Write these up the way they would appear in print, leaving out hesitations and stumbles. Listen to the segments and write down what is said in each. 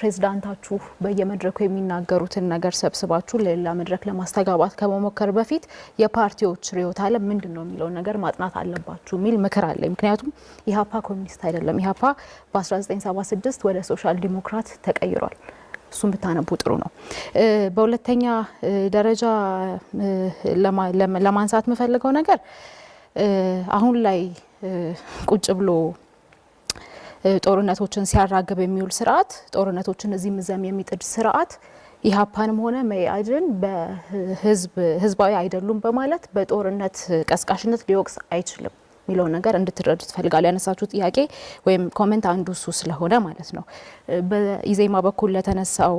ፕሬዝዳንታችሁ በየመድረኩ የሚናገሩትን ነገር ሰብስባችሁ ለሌላ መድረክ ለማስተጋባት ከመሞከር በፊት የፓርቲዎች ርዕዮተ ዓለም ምንድነው የሚለው ነገር ማጥናት አለባችሁ የሚል ምክር አለ። ምክንያቱም ኢህአፓ ኮሚኒስት አይደለም። ኢህአፓ በ1976 ወደ ሶሻል ዲሞክራት ተቀይሯል። እሱም ብታነቡ ጥሩ ነው። በሁለተኛ ደረጃ ለማንሳት የምፈልገው ነገር አሁን ላይ ቁጭ ብሎ ጦርነቶችን ሲያራግብ የሚውል ስርዓት ጦርነቶችን እዚህ ምዘም የሚጥድ ስርዓት ኢህአፓንም ሆነ መኢአድን በህዝባዊ አይደሉም በማለት በጦርነት ቀስቃሽነት ሊወቅስ አይችልም የሚለው ነገር እንድትረዱ ትፈልጋለሁ። ያነሳችሁ ጥያቄ ወይም ኮሜንት አንዱ እሱ ስለሆነ ማለት ነው። በኢዜማ በኩል ለተነሳው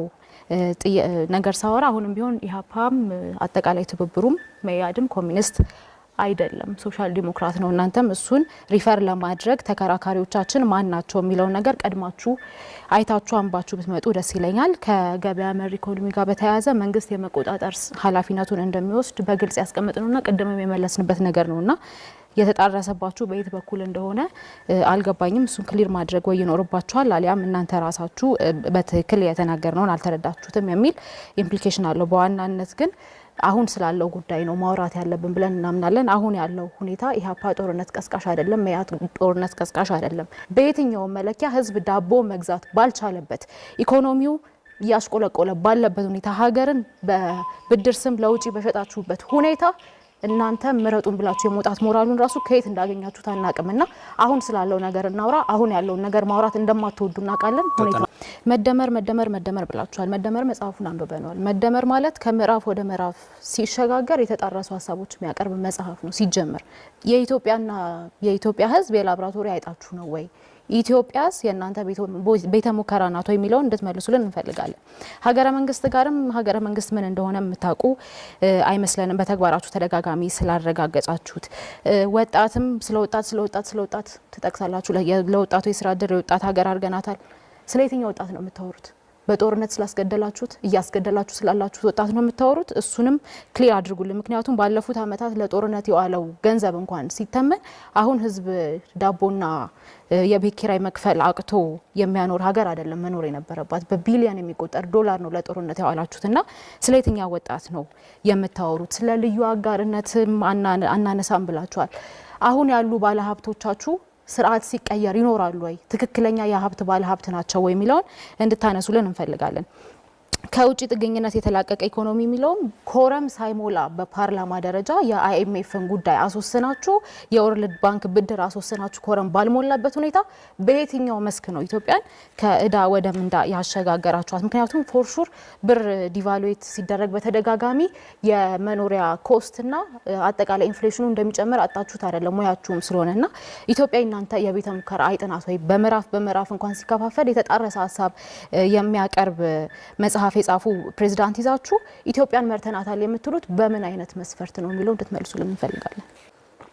ነገር ሳወራ አሁንም ቢሆን ኢህአፓም አጠቃላይ ትብብሩም መኢአድም ኮሚኒስት አይደለም፣ ሶሻል ዲሞክራት ነው። እናንተም እሱን ሪፈር ለማድረግ ተከራካሪዎቻችን ማን ናቸው የሚለውን ነገር ቀድማችሁ አይታችሁ አንባችሁ ብትመጡ ደስ ይለኛል። ከገበያ መር ኢኮኖሚ ጋር በተያያዘ መንግስት የመቆጣጠር ኃላፊነቱን እንደሚወስድ በግልጽ ያስቀምጥነውና ቅድምም የመለስንበት ነገር ነውና የተጣረሰባችሁ በየት በኩል እንደሆነ አልገባኝም። እሱን ክሊር ማድረግ ወይ ይኖርባችኋል አሊያም እናንተ ራሳችሁ በትክክል የተናገርነውን አልተረዳችሁትም የሚል ኢምፕሊኬሽን አለው። በዋናነት ግን አሁን ስላለው ጉዳይ ነው ማውራት ያለብን ብለን እናምናለን። አሁን ያለው ሁኔታ ኢህአፓ ጦርነት ቀስቃሽ አይደለም፣ መኢአድ ጦርነት ቀስቃሽ አይደለም። በየትኛው መለኪያ ህዝብ ዳቦ መግዛት ባልቻለበት ኢኮኖሚው እያሽቆለቆለ ባለበት ሁኔታ ሀገርን በብድር ስም ለውጪ በሸጣችሁበት ሁኔታ እናንተ ምረጡን ብላችሁ የመውጣት ሞራሉን ራሱ ከየት እንዳገኛችሁ ታናቅምና አሁን ስላለው ነገር እናውራ። አሁን ያለውን ነገር ማውራት እንደማትወዱ እናውቃለን። ሁኔታ መደመር ብላችኋል። መደመር መጽሐፉን አንብበናል። መደመር ማለት ከምዕራፍ ወደ ምዕራፍ ሲሸጋገር የተጣረሱ ሀሳቦች የሚያቀርብ መጽሐፍ ነው። ሲጀምር የኢትዮጵያ ህዝብ የላብራቶሪ አይጣችሁ ነው ወይ? ኢትዮጵያስ የእናንተ ቤተ ሙከራ ናት ወይ የሚለውን እንድትመልሱልን እንፈልጋለን። ሀገረ መንግስት ጋርም ሀገረ መንግስት ምን እንደሆነ የምታውቁ አይመስለንም በተግባራችሁ ተደጋጋሚ ስላረጋገጫችሁት። ወጣትም ስለወጣት ትጠቅሳላችሁ። ለወጣቱ የስራ እድል የወጣት ሀገር አድርገናታል። ስለ የትኛው ወጣት ነው የምታወሩት? በጦርነት ስላስገደላችሁት እያስገደላችሁ ስላላችሁት ወጣት ነው የምታወሩት? እሱንም ክሊር አድርጉልን። ምክንያቱም ባለፉት አመታት ለጦርነት የዋለው ገንዘብ እንኳን ሲተመን አሁን ህዝብ ዳቦና የቤት ኪራይ መክፈል አቅቶ የሚያኖር ሀገር አይደለም መኖር የነበረባት። በቢሊዮን የሚቆጠር ዶላር ነው ለጦርነት ያዋላችሁትና ስለ የትኛው ወጣት ነው የምታወሩት? ስለ ልዩ አጋርነትም አናነሳም ብላችኋል። አሁን ያሉ ባለሀብቶቻችሁ ስርዓት ሲቀየር ይኖራሉ ወይ? ትክክለኛ የሀብት ባለሀብት ናቸው ወይ የሚለውን እንድታነሱልን እንፈልጋለን። ከውጭ ጥገኝነት የተላቀቀ ኢኮኖሚ የሚለውም ኮረም ሳይሞላ በፓርላማ ደረጃ የአይኤምኤፍን ጉዳይ አስወስናችሁ የወርልድ ባንክ ብድር አስወስናችሁ ኮረም ባልሞላበት ሁኔታ በየትኛው መስክ ነው ኢትዮጵያን ከእዳ ወደ ምንዳ ያሸጋገራችኋት? ምክንያቱም ፎርሹር ብር ዲቫሉዌት ሲደረግ በተደጋጋሚ የመኖሪያ ኮስትና አጠቃላይ ኢንፍሌሽኑ እንደሚጨምር አጣችሁት አይደለም ሙያችሁም ስለሆነና ኢትዮጵያ እናንተ የቤተ ሙከራ አይጥናት ወይ? በምዕራፍ እንኳን ሲከፋፈል የተጣረሰ ሀሳብ የሚያቀርብ መጽሐፍ የጻፉ ፕሬዝዳንት ይዛችሁ ኢትዮጵያን መርተናታል የምትሉት በምን አይነት መስፈርት ነው የሚለው እንድትመልሱልን እንፈልጋለን።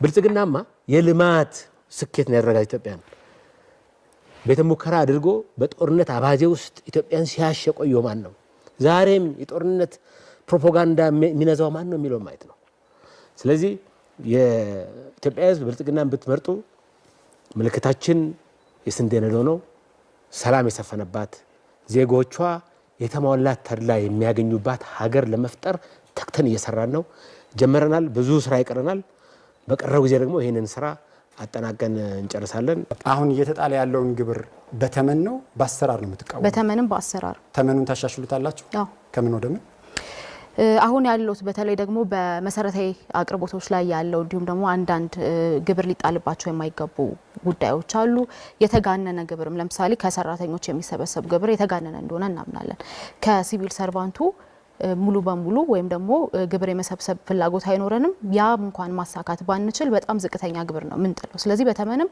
ብልጽግናማ የልማት ስኬት ነው ያደረጋት ኢትዮጵያን ቤተ ሙከራ አድርጎ በጦርነት አባዜ ውስጥ ኢትዮጵያን ሲያሸቆየው ማን ነው? ዛሬም የጦርነት ፕሮፓጋንዳ የሚነዛው ማን ነው የሚለው ማየት ነው። ስለዚህ የኢትዮጵያ ሕዝብ ብልጽግናን ብትመርጡ ምልክታችን የስንዴ ነዶ ነው። ሰላም የሰፈነባት ዜጎቿ የተሟላ ተድላ የሚያገኙባት ሀገር ለመፍጠር ተክተን እየሰራን ነው። ጀመረናል። ብዙ ስራ ይቀረናል። በቀረው ጊዜ ደግሞ ይሄንን ስራ አጠናቀን እንጨርሳለን። አሁን እየተጣለ ያለውን ግብር በተመን ነው በአሰራር ነው የምትቃወሙ? በተመንም በአሰራር ተመኑን ታሻሽሉታላችሁ? ከምን ወደ ምን? አሁን ያሉት በተለይ ደግሞ በመሰረታዊ አቅርቦቶች ላይ ያለው እንዲሁም ደግሞ አንዳንድ ግብር ሊጣልባቸው የማይገቡ ጉዳዮች አሉ። የተጋነነ ግብርም ለምሳሌ ከሰራተኞች የሚሰበሰብ ግብር የተጋነነ እንደሆነ እናምናለን። ከሲቪል ሰርቫንቱ ሙሉ በሙሉ ወይም ደግሞ ግብር የመሰብሰብ ፍላጎት አይኖረንም። ያም እንኳን ማሳካት ባንችል በጣም ዝቅተኛ ግብር ነው ምንጥለው። ስለዚህ በተመንም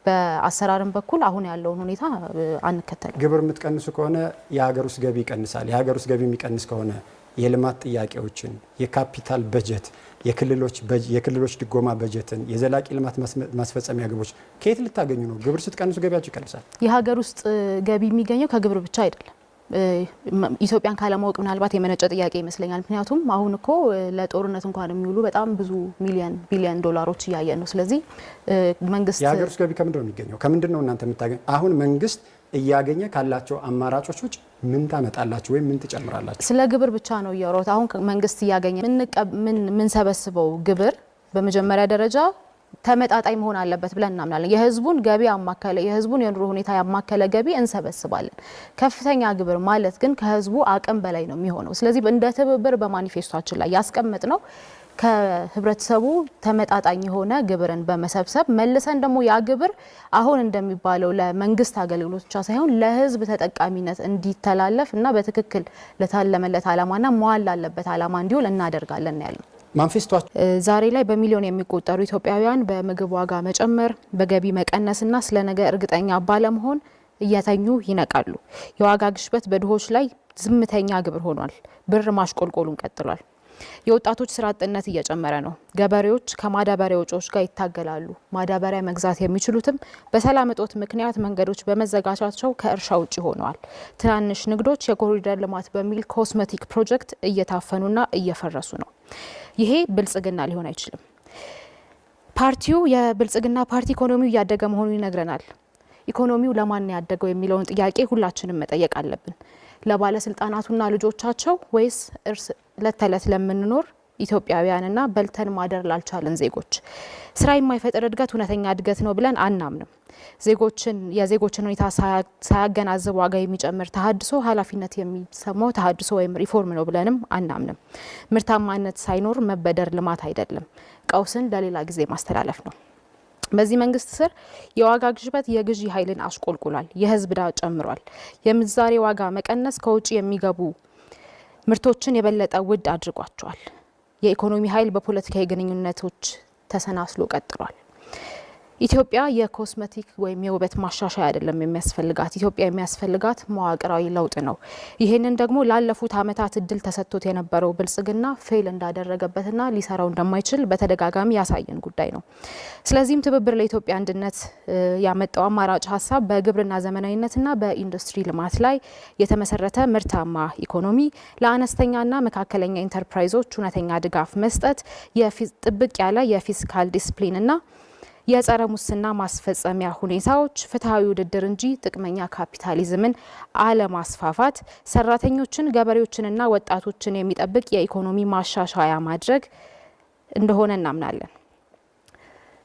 በአሰራርም በኩል አሁን ያለውን ሁኔታ አንከተልም። ግብር የምትቀንሱ ከሆነ የሀገር ውስጥ ገቢ ይቀንሳል። የሀገር ውስጥ ገቢ የሚቀንስ ከሆነ የልማት ጥያቄዎችን፣ የካፒታል በጀት፣ የክልሎች ድጎማ በጀትን፣ የዘላቂ ልማት ማስፈጸሚያ ግቦች ከየት ልታገኙ ነው? ግብር ስትቀንሱ ገቢያችሁ ይቀንሳል። የሀገር ውስጥ ገቢ የሚገኘው ከግብር ብቻ አይደለም። ኢትዮጵያን ካለማወቅ ምናልባት የመነጨ ጥያቄ ይመስለኛል። ምክንያቱም አሁን እኮ ለጦርነት እንኳን የሚውሉ በጣም ብዙ ቢሊዮን ዶላሮች እያየን ነው። ስለዚህ መንግስት የሀገር ውስጥ ገቢ ከምንድን ነው የሚገኘው? ከምንድን ነው እናንተ የምታገኙ? አሁን መንግስት እያገኘ ካላቸው አማራጮች ውጭ ምን ታመጣላችሁ ወይም ምን ትጨምራላችሁ? ስለ ግብር ብቻ ነው እያወራሁት። አሁን መንግስት እያገኘ ምን ሰበስበው ግብር በመጀመሪያ ደረጃ ተመጣጣኝ መሆን አለበት ብለን እናምናለን። የህዝቡን ገቢ ያማከለ የህዝቡን የኑሮ ሁኔታ ያማከለ ገቢ እንሰበስባለን። ከፍተኛ ግብር ማለት ግን ከህዝቡ አቅም በላይ ነው የሚሆነው። ስለዚህ እንደ ትብብር በማኒፌስቶችን ላይ ያስቀምጥ ነው ከህብረተሰቡ ተመጣጣኝ የሆነ ግብርን በመሰብሰብ መልሰን ደግሞ ያ ግብር አሁን እንደሚባለው ለመንግስት አገልግሎት ብቻ ሳይሆን ለህዝብ ተጠቃሚነት እንዲተላለፍ እና በትክክል ለታለመለት ዓላማና መዋል ላለበት ዓላማ እንዲውል እናደርጋለን ያለው ማንፌስቷቸው ዛሬ ላይ በሚሊዮን የሚቆጠሩ ኢትዮጵያውያን በምግብ ዋጋ መጨመር፣ በገቢ መቀነስና ስለ ነገ እርግጠኛ ባለመሆን እየተኙ ይነቃሉ። የዋጋ ግሽበት በድሆች ላይ ዝምተኛ ግብር ሆኗል። ብር ማሽቆልቆሉን ቀጥሏል። የወጣቶች ስራ አጥነት እየጨመረ ነው። ገበሬዎች ከማዳበሪያ ወጪዎች ጋር ይታገላሉ። ማዳበሪያ መግዛት የሚችሉትም በሰላም እጦት ምክንያት መንገዶች በመዘጋታቸው ከእርሻ ውጭ ሆነዋል። ትናንሽ ንግዶች የኮሪደር ልማት በሚል ኮስሜቲክ ፕሮጀክት እየታፈኑና እየፈረሱ ነው። ይሄ ብልጽግና ሊሆን አይችልም። ፓርቲው የብልጽግና ፓርቲ ኢኮኖሚው እያደገ መሆኑን ይነግረናል። ኢኮኖሚው ለማን ያደገው የሚለውን ጥያቄ ሁላችንም መጠየቅ አለብን። ለባለስልጣናቱና ልጆቻቸው ወይስ እለት ተዕለት ለምንኖር ኢትዮጵያውያንና በልተን ማደር ላልቻለን ዜጎች? ስራ የማይፈጥር እድገት እውነተኛ እድገት ነው ብለን አናምንም። የዜጎችን ሁኔታ ሳያገናዝብ ዋጋ የሚጨምር ተሃድሶ ኃላፊነት የሚሰማው ተሃድሶ ወይም ሪፎርም ነው ብለንም አናምንም። ምርታማነት ሳይኖር መበደር ልማት አይደለም፣ ቀውስን ለሌላ ጊዜ ማስተላለፍ ነው። በዚህ መንግስት ስር የዋጋ ግሽበት የግዢ ኃይልን አሽቆልቁሏል። የህዝብ ዕዳ ጨምሯል። የምንዛሬ ዋጋ መቀነስ ከውጭ የሚገቡ ምርቶችን የበለጠ ውድ አድርጓቸዋል። የኢኮኖሚ ኃይል በፖለቲካዊ ግንኙነቶች ተሰናስሎ ቀጥሏል። ኢትዮጵያ የኮስሜቲክ ወይም የውበት ማሻሻያ አይደለም የሚያስፈልጋት። ኢትዮጵያ የሚያስፈልጋት መዋቅራዊ ለውጥ ነው። ይህንን ደግሞ ላለፉት ዓመታት እድል ተሰጥቶት የነበረው ብልጽግና ፌል እንዳደረገበትና ሊሰራው እንደማይችል በተደጋጋሚ ያሳየን ጉዳይ ነው። ስለዚህም ትብብር ለኢትዮጵያ አንድነት ያመጣው አማራጭ ሀሳብ በግብርና ዘመናዊነትና በኢንዱስትሪ ልማት ላይ የተመሰረተ ምርታማ ኢኮኖሚ፣ ለአነስተኛና መካከለኛ ኢንተርፕራይዞች እውነተኛ ድጋፍ መስጠት፣ ጥብቅ ያለ የፊስካል ዲስፕሊንና የጸረ ሙስና ማስፈጸሚያ ሁኔታዎች፣ ፍትሐዊ ውድድር እንጂ ጥቅመኛ ካፒታሊዝምን አለማስፋፋት፣ ሰራተኞችን፣ ገበሬዎችንና ወጣቶችን የሚጠብቅ የኢኮኖሚ ማሻሻያ ማድረግ እንደሆነ እናምናለን።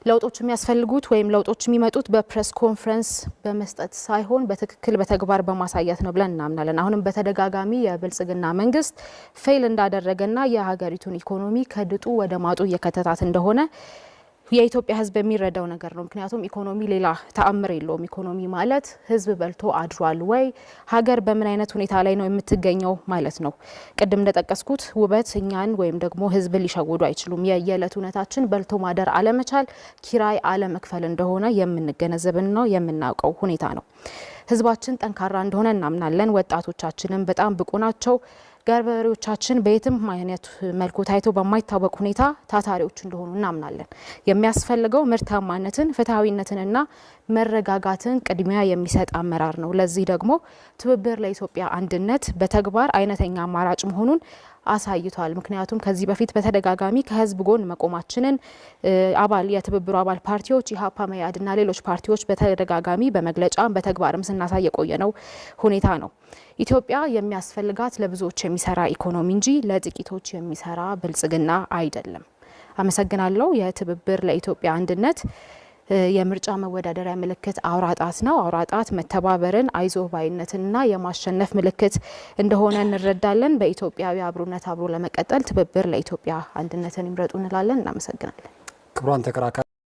ለውጦች የሚያስፈልጉት ወይም ለውጦች የሚመጡት በፕሬስ ኮንፈረንስ በመስጠት ሳይሆን በትክክል በተግባር በማሳየት ነው ብለን እናምናለን። አሁንም በተደጋጋሚ የብልጽግና መንግስት ፌል እንዳደረገና የሀገሪቱን ኢኮኖሚ ከድጡ ወደ ማጡ እየከተታት እንደሆነ የኢትዮጵያ ሕዝብ የሚረዳው ነገር ነው። ምክንያቱም ኢኮኖሚ ሌላ ተአምር የለውም። ኢኮኖሚ ማለት ሕዝብ በልቶ አድሯል ወይ፣ ሀገር በምን አይነት ሁኔታ ላይ ነው የምትገኘው ማለት ነው። ቅድም እንደጠቀስኩት ውበት እኛን ወይም ደግሞ ሕዝብ ሊሸውዱ አይችሉም። የየዕለት እውነታችን በልቶ ማደር አለመቻል፣ ኪራይ አለመክፈል እንደሆነ የምንገነዘብን ነው የምናውቀው ሁኔታ ነው። ሕዝባችን ጠንካራ እንደሆነ እናምናለን። ወጣቶቻችንም በጣም ብቁ ናቸው። ገበሬዎቻችን በየትም አይነት መልኩ ታይቶ በማይታወቅ ሁኔታ ታታሪዎች እንደሆኑ እናምናለን። የሚያስፈልገው ምርታማነትን፣ ፍትሐዊነትንና መረጋጋትን ቅድሚያ የሚሰጥ አመራር ነው። ለዚህ ደግሞ ትብብር ለኢትዮጵያ አንድነት በተግባር አይነተኛ አማራጭ መሆኑን አሳይቷል። ምክንያቱም ከዚህ በፊት በተደጋጋሚ ከህዝብ ጎን መቆማችንን የትብብሩ አባል ፓርቲዎች ኢህአፓ፣ መኢአድና ሌሎች ፓርቲዎች በተደጋጋሚ በመግለጫ በተግባርም ስናሳይ የቆየነው ሁኔታ ነው። ኢትዮጵያ የሚያስፈልጋት ለብዙዎች የሚሰራ ኢኮኖሚ እንጂ ለጥቂቶች የሚሰራ ብልጽግና አይደለም። አመሰግናለሁ። የትብብር ለኢትዮጵያ አንድነት የምርጫ መወዳደሪያ ምልክት አውራ ጣት ነው። አውራ ጣት መተባበርን፣ አይዞህ ባይነትንና የማሸነፍ ምልክት እንደሆነ እንረዳለን። በኢትዮጵያዊ አብሮነት አብሮ ለመቀጠል ትብብር ለኢትዮጵያ አንድነትን ይምረጡ እንላለን። እናመሰግናለን። ክቡራን ተከራካሪ